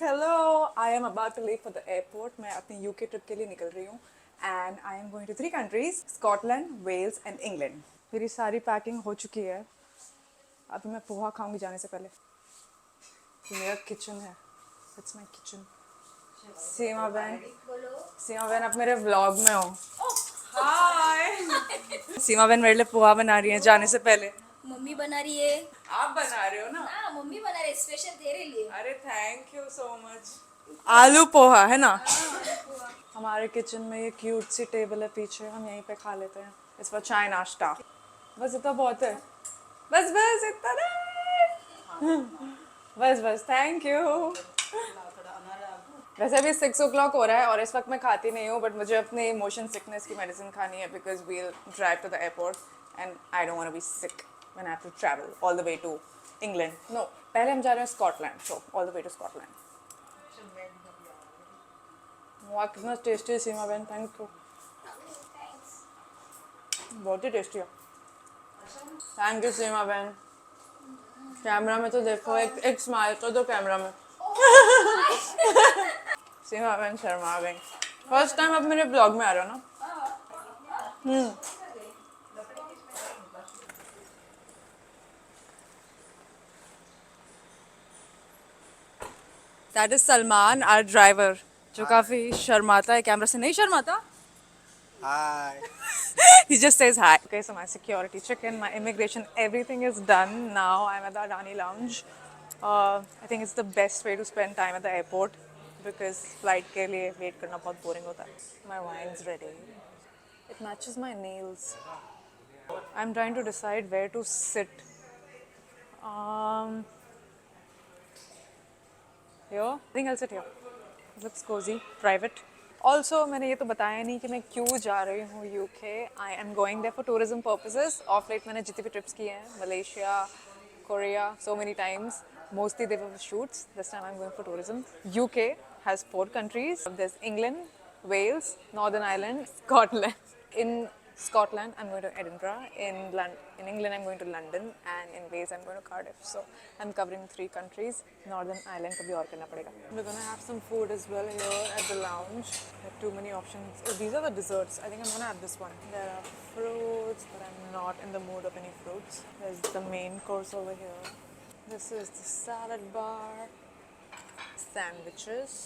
Hello, I am about to leave for the airport. मैं अपनी UK trip के लिए निकल रही हूँ and I am going to 3 countries, Scotland, Wales and England. मेरी सारी पैकिंग हो चुकी है. अभी मैं पोहा खाऊंगी जाने से पहले. ये मेरा किचन है. It's my kitchen. सीमा बहन आप मेरे व्लॉग में हो. हाय. सीमा बहन मेरे लिए पोहा बना रही है जाने से पहले. मम्मी बना रही है. आप बना रहे हो ना? हाँ मम्मी बना रही है स्पेशल तेरे लिए. अरे थैंक यू सो मच. आलू पोहा है ना? हमारे किचन में ये क्यूट सी टेबल है पीछे, हम यहीं पे खा लेते हैं. इस पर चाय नाश्ता. बस इतना बहुत है. बस बस इतना नहीं. बस बस थैंक यू. वैसे अभी 6 o'clock हो रहा है और इस वक्त मैं खाती नहीं हूँ, बट मुझे अपने मोशन सिकनेस की मेडिसिन खानी है because we'll drive to the airport and I don't want to be sick when I have to travel all the way to England. No, पहले हम जा रहे हैं Scotland, so all the way to Scotland. वाह कितना tasty है सीमा बहन, thank you. बहुत ही टेस्टी है. थैंक यू सीमा बहन. कैमरा में तो देखो, एक स्माइल तो दो कैमरा में. सीमा बहन शर्मा गई. फर्स्ट टाइम अब मेरे ब्लॉग में आ रहा हो ना? That is Salman our driver, जो काफी शर्माता है. कैमरा से नहीं शर्माता. Hi. He just says hi. Okay, so my security check-in, my immigration, everything is done. Now I'm at the Adani Lounge. I think it's the best way to spend time at the airport because flight के लिए wait करना बहुत boring होता है. My wine's ready. It matches my nails. I'm trying to decide where to sit. Here? I think I'll sit here. It looks cozy, private. Also, मैंने ये तो बताया नहीं कि मैं क्यों जा रही हूँ UK. I am going there for tourism purposes. Off late मैंने जितनी भी trips की हैं, Malaysia, Korea, so many times. Mostly they were for shoots. This time I'm going for tourism. UK has 4 countries. There's England, Wales, Northern Ireland, Scotland. In Scotland, I'm going to Edinburgh. In England, I'm going to London, and in Wales, I'm going to Cardiff. So I'm covering 3 countries. Northern Ireland को भी और करना पड़ेगा. We're gonna have some food as well here at the lounge. There are too many options. Oh, these are the desserts. I think I'm gonna have this one. There are fruits, but I'm not in the mood of any fruits. There's the main course over here. This is the salad bar, sandwiches.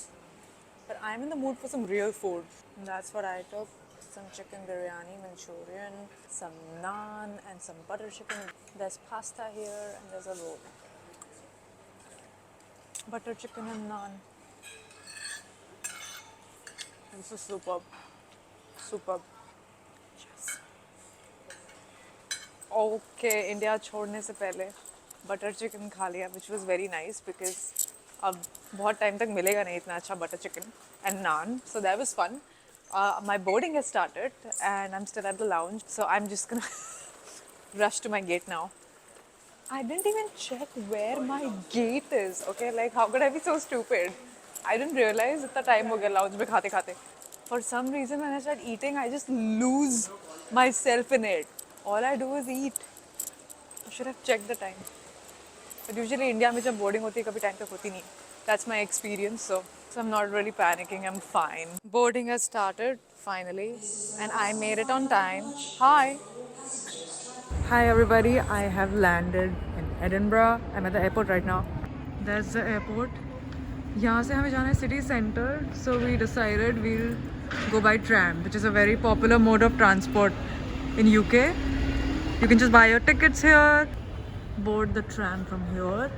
But I'm in the mood for some real food. And that's what I took. Some chicken biryani, Manchurian, some naan and some butter chicken. There's pasta here and there's a roll. Butter chicken and naan. This is superb. Superb. Yes. Okay, India छोड़ने से पहले butter chicken खा लिया, which was very nice because अब बहुत time तक मिलेगा नहीं इतना अच्छा butter chicken and naan. So that was fun. My boarding has started and I'm still at the lounge, so I'm just gonna rush to my gate now. I didn't even check where my gate is. Okay, like how could I be so stupid? I didn't realize इतना time हो गया lounge में खाते खाते. For some reason when I start eating, I just lose myself in it. All I do is eat. I should have checked the time. But usually India में जब boarding होती है कभी time तक होती नहीं. That's my experience, so I'm not really panicking. I'm fine. Boarding has started finally, and I made it on time. Hi. Hi everybody. I have landed in Edinburgh. I'm at the airport right now. That's the airport. यहाँ से हमें जाना है city center, so we decided we'll go by tram, which is a very popular mode of transport in UK. You can just buy your tickets here, board the tram from here,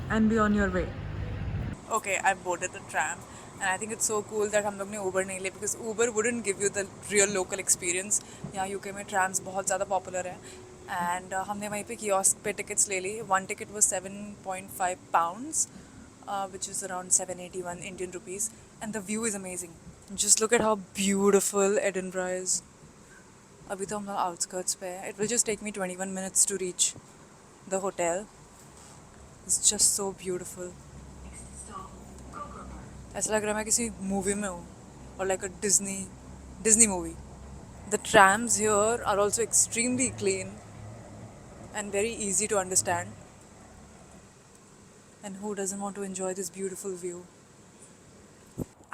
and be on your way. Okay, I've boarded the tram and I think it's so cool that हम लोग ने Uber नहीं लिया because Uber wouldn't give you the real local experience. यहाँ UK में trams बहुत ज़्यादा popular है and हमने वहीं पे kiosk पे tickets ले ली. One ticket was £7.5, which is around 781 Indian rupees, and the view is amazing. Just look at how beautiful Edinburgh is. अभी तो हम लोग outskirts पे हैं. It will just take me 21 minutes to reach the hotel. It's just so beautiful. ऐसा लग रहा है मैं किसी मूवी में हूँ और like a Disney movie. The trams here are also extremely clean and very easy to understand. And who doesn't want to enjoy this beautiful view?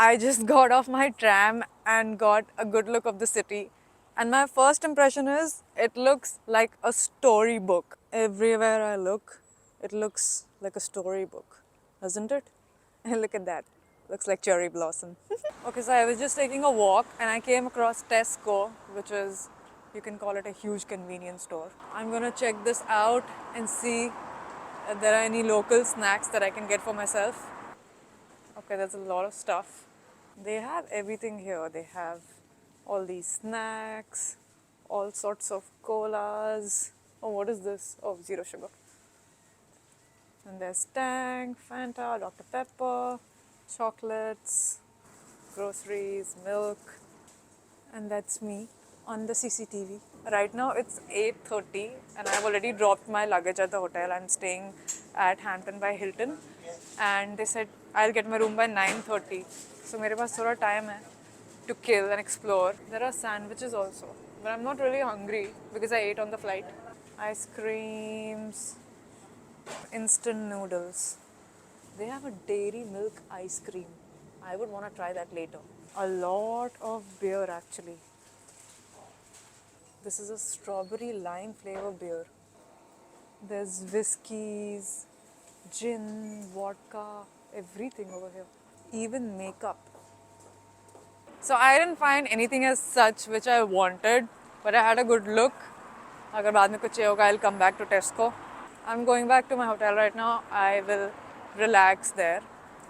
I just got off my tram and got a good look of the city. And my first impression is it looks like a storybook. Everywhere I look, it looks like a storybook, doesn't it? And look at that. Looks like cherry blossom. Okay, so I was just taking a walk and I came across Tesco, which is, you can call it a huge convenience store. I'm gonna check this out and see if there are any local snacks that I can get for myself. Okay, there's a lot of stuff. They have everything here. They have all these snacks, all sorts of colas. Oh, what is this? Oh, zero sugar. And there's Tang, Fanta, Dr. Pepper, chocolates, groceries, milk. And that's me on the CCTV. Right now it's 8:30 and I've already dropped my luggage at the hotel. I'm staying at Hampton by Hilton and they said I'll get my room by 9:30. So मेरे पास थोड़ा time है to kill and explore. There are sandwiches also, but I'm not really hungry because I ate on the flight. Ice creams, instant noodles. They have a dairy milk ice cream. I would want to try that later. A lot of beer actually. This is a strawberry lime flavor beer. There's whiskeys, gin, vodka, everything over here. Even makeup. So I didn't find anything as such which I wanted, but I had a good look. अगर बाद में कुछ चाहिए होगा, I'll come back to Tesco. I'm going back to my hotel right now. I will relax there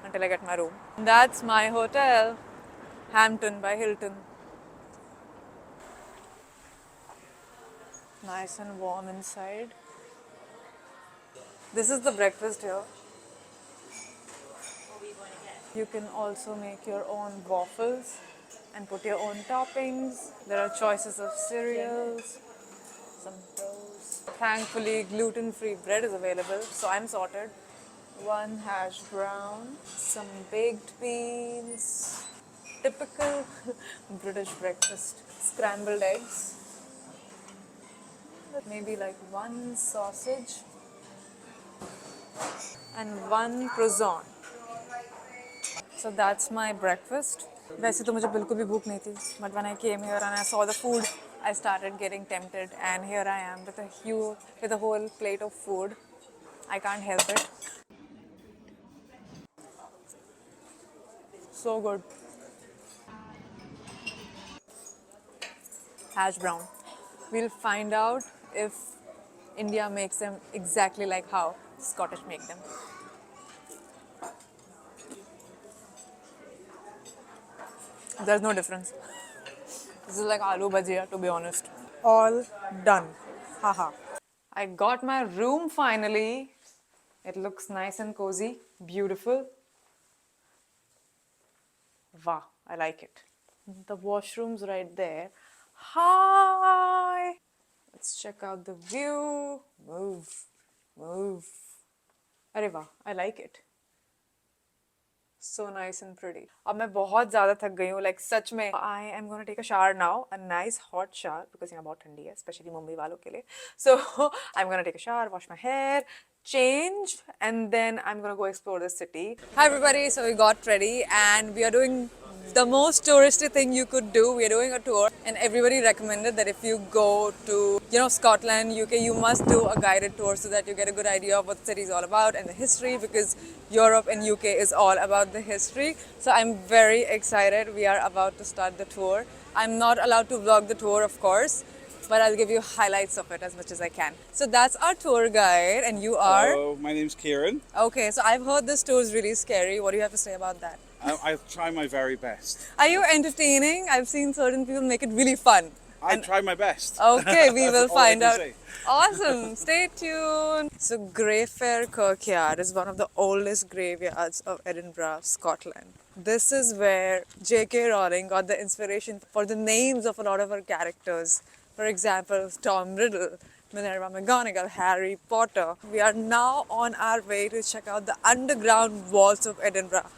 until I get my room. That's my hotel, Hampton by Hilton. Nice and warm inside. This is the breakfast here. You can also make your own waffles and put your own toppings. There are choices of cereals, some toast. Thankfully, gluten-free bread is available, so I'm sorted. One hash brown, some baked beans, typical British breakfast. Scrambled eggs, maybe like one sausage and one croissant. So that's my breakfast. वैसे तो मुझे बिल्कुल भी भूख नहीं थी, but when I came here and I saw the food, I started getting tempted, and here I am with a whole plate of food. I can't help it. So good. Hash brown. We'll find out if India makes them exactly like how Scottish make them. There's no difference. This is like aloo bhajia, to be honest. All done. Haha. I got my room finally. It looks nice and cozy, beautiful. Wow, I like it. The washroom's right there. Hi! Let's check out the view. Move, move. Arey वाह, I like it. So nice and pretty. अब मैं बहुत ज़्यादा थक गई हूँ, like सच में. I am gonna take a shower now, a nice hot shower because यहाँ बहुत ठंडी है, especially मुंबई वालों के लिए. So I'm gonna take a shower, wash my hair, change, and then I'm gonna go explore the city. Hi everybody, so we got ready and we are doing the most touristy thing you could do. We are doing a tour and everybody recommended that if you go to, Scotland, UK, you must do a guided tour so that you get a good idea of what the city is all about and the history, because Europe and UK is all about the history. So I'm very excited. We are about to start the tour. I'm not allowed to vlog the tour, of course, but I'll give you highlights of it as much as I can. So that's our tour guide, and you are? Hello, my name's Kieran. Okay, so I've heard this tour is really scary. What do you have to say about that? I try my very best. Are you entertaining? I've seen certain people make it really fun. I try my best. Okay, we will That's all I find can out. say. Awesome. Stay tuned. So Greyfair Kirkyard is one of the oldest graveyards of Edinburgh, Scotland. This is where J.K. Rowling got the inspiration for the names of a lot of her characters. For example, Tom Riddle, Minerva McGonagall, Harry Potter. We are now on our way to check out the underground vaults of Edinburgh.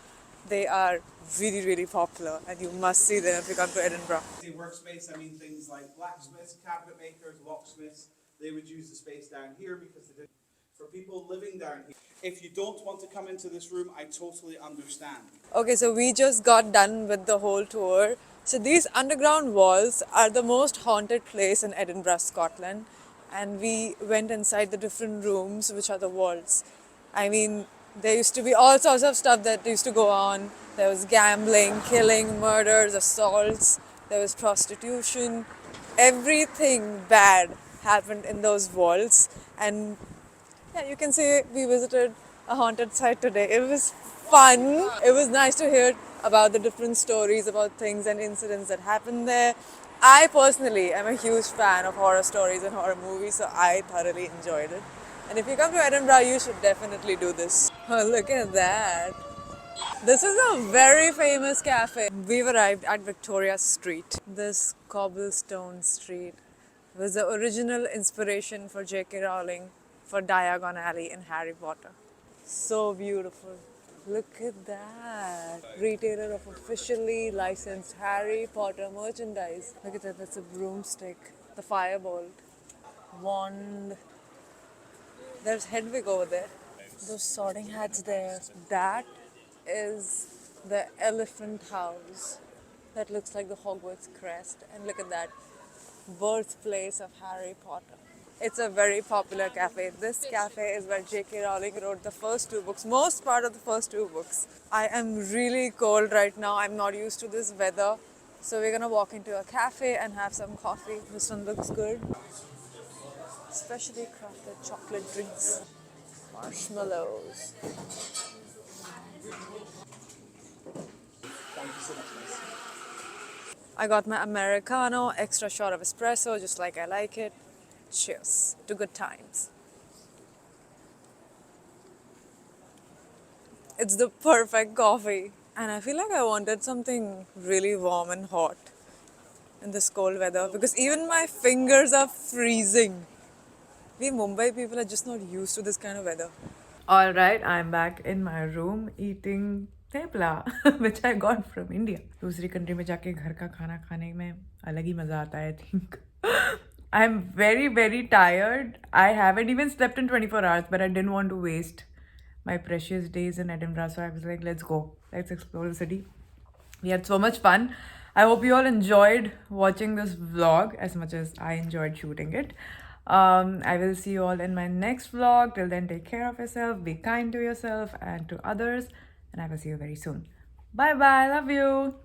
They are really, really popular and you must see them if you come to Edinburgh. Workspace, I mean things like blacksmiths, cabinet makers, locksmiths, they would use the space down here because they didn't For people living down here, if you don't want to come into this room, I totally understand. Okay, so we just got done with the whole tour. So these underground walls are the most haunted place in Edinburgh, Scotland. And we went inside the different rooms, which are the vaults. I mean, there used to be all sorts of stuff that used to go on. There was gambling, killing, murders, assaults. There was prostitution. Everything bad happened in those vaults. And yeah, you can say we visited a haunted site today. It was fun. It was nice to hear about the different stories about things and incidents that happened there. I personally am a huge fan of horror stories and horror movies, so I thoroughly enjoyed it. And if you come to Edinburgh, you should definitely do this. Oh, look at that. This is a very famous cafe. We've arrived at Victoria Street. This cobblestone street was the original inspiration for J.K. Rowling for Diagon Alley in Harry Potter. So beautiful. Look at that. Retailer of officially licensed Harry Potter merchandise. Look at that, that's a broomstick. The firebolt. Wand. There's Hedwig over there. Those sorting hats there. That is the elephant house. That looks like the Hogwarts crest. And look at that. Birthplace of Harry Potter. It's a very popular cafe. This cafe is where J.K. Rowling wrote the first two books, most part of the first two books. I am really cold right now. I'm not used to this weather. So we're gonna walk into a cafe and have some coffee. This one looks good. Specially crafted chocolate drinks. Marshmallows. I got my Americano, extra shot of espresso, just like I like it. Cheers to good times. It's the perfect coffee. And I feel like I wanted something really warm and hot in this cold weather because even my fingers are freezing. We Mumbai people are just not used to this kind of weather. All right, I'm back in my room eating thepla, which I got from India. दूसरी country में जाके घर का खाना खाने में अलग ही मजा आता है, I think. I'm very, very tired. I haven't even slept in 24 hours, but I didn't want to waste my precious days in Edinburgh. So I was like, let's go. Let's explore the city. We had so much fun. I hope you all enjoyed watching this vlog as much as I enjoyed shooting it. I will see you all in my next vlog. Till then, take care of yourself, be kind to yourself and to others, and I will see you very soon. Bye bye. Love you.